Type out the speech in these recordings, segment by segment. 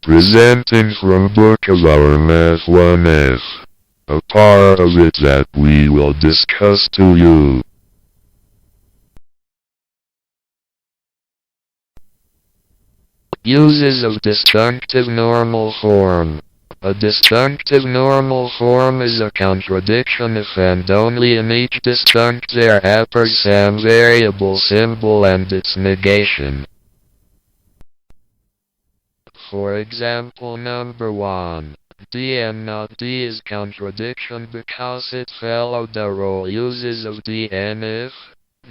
Presenting from book of our Math 1F, a part of it that we will discuss to you. Uses of disjunctive normal form. A disjunctive normal form is a contradiction if and only in each disjunct there appears some variable symbol and its negation. For example, number 1. D and not D is contradiction because it followed the rule uses of D, and if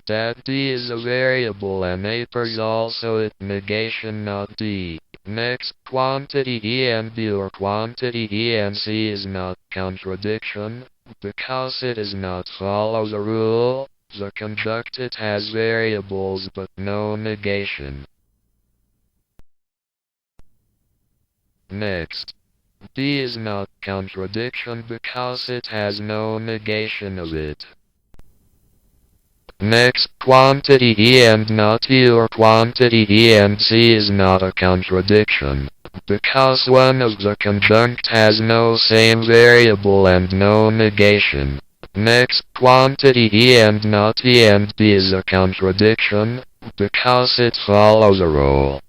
that D is a variable and appears also its negation not D. Next, quantity E and B or quantity E and C is not contradiction because it does not follow the rule. The conjunct it has variables but no negation. Next, D is not contradiction because it has no negation of it. Next, quantity E and not E or quantity E and C is not a contradiction because one of the conjunct has no same variable and no negation. Next, quantity E and not E and B is a contradiction because it follows a rule.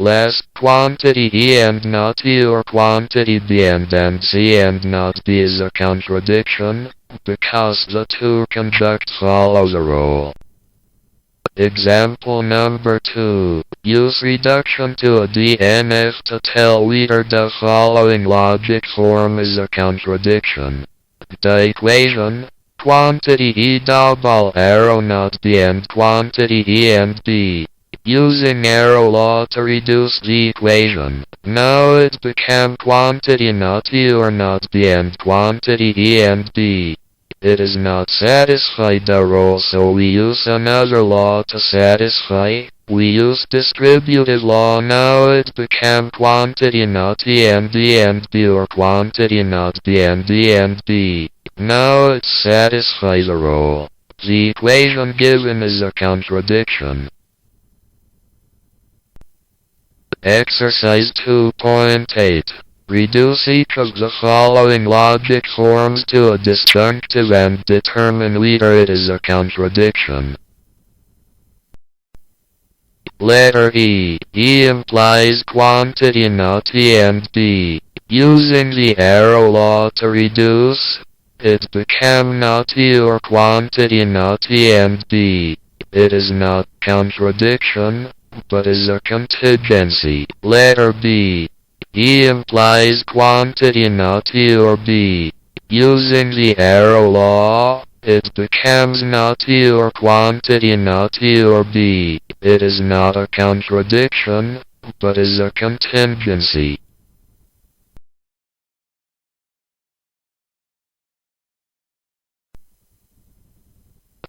Last, quantity E and not E or quantity B and C and not B is a contradiction because the two conjunct follow the rule. Example number 2. Use reduction to a DNF to tell whether the following logic form is a contradiction. The equation, quantity E double arrow not B and quantity E and B. Using arrow law to reduce the equation. Now it became quantity not E or not B and quantity E and B. It is not satisfied the rule, so we use another law to satisfy. We use distributive law. Now it became quantity not E and D and B or quantity not B and D and B. Now it satisfies the rule. The equation given is a contradiction. Exercise 2.8. Reduce each of the following logic forms to a disjunctive and determine whether it is a contradiction. Letter E. E implies quantity not E and B. Using the arrow law to reduce, it became not E or quantity not E and B. It is not contradiction, but is a contingency. Letter B. E implies quantity not E or B. Using the arrow law, it becomes not E or quantity not E or B. It is not a contradiction, but is a contingency.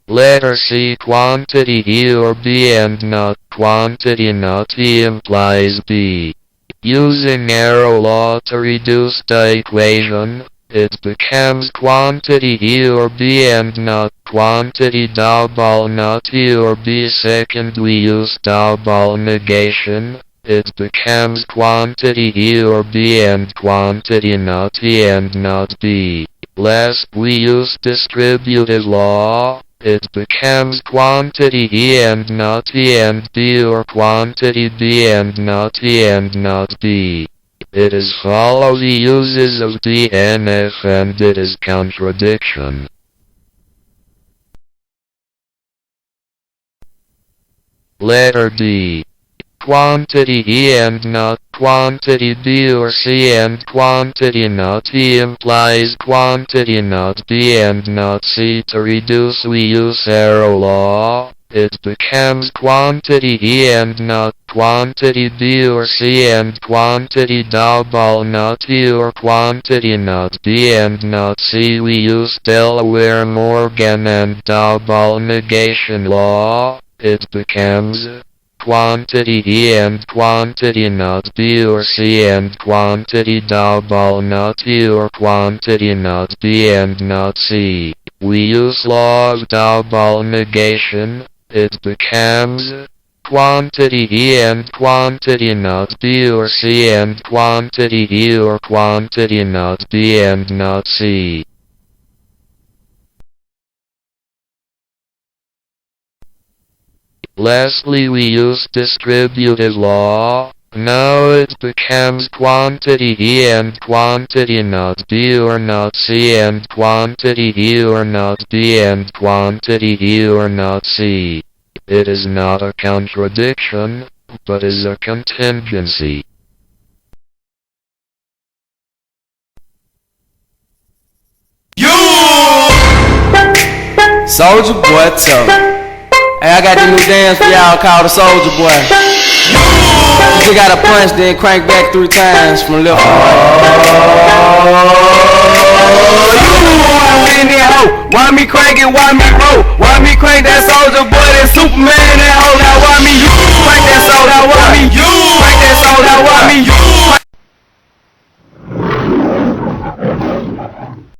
Letter C. Quantity E or B and not quantity not E implies B. Using arrow law to reduce the equation, it becomes quantity E or B and not quantity double not E or B. Second, we use double negation. It becomes quantity E or B and quantity not E and not B. Last, we use distributive law. It becomes quantity E and not E and B or quantity B and not E and not B. It is follow the uses of DNF and it is contradiction. Letter D. Quantity E and not quantity B or C and quantity not E implies quantity not B and not C. To reduce, we use arrow law. It becomes quantity E and not quantity B or C and quantity double not E or quantity not B and not C. We use Delaware Morgan and double negation law. It becomes quantity E and quantity not B or C and quantity double not E or quantity not B and not C. We use law of double negation. It becomes quantity E and quantity not B or C and quantity E or quantity not B and not C. Lastly, we use distributive law. Now it becomes quantity E and quantity not B or not C and quantity E or not B and quantity E or not C. It is not a contradiction, but is a contingency. Soldier Boy Tutor. Hey, I got the new dance for y'all called the Soldier Boy. You just gotta punch, then crank back 3 times from left to right. Why me crank it, why me roll? Why me crank that Soldier Boy, that Superman, that hoe? Now why me crank that Soldier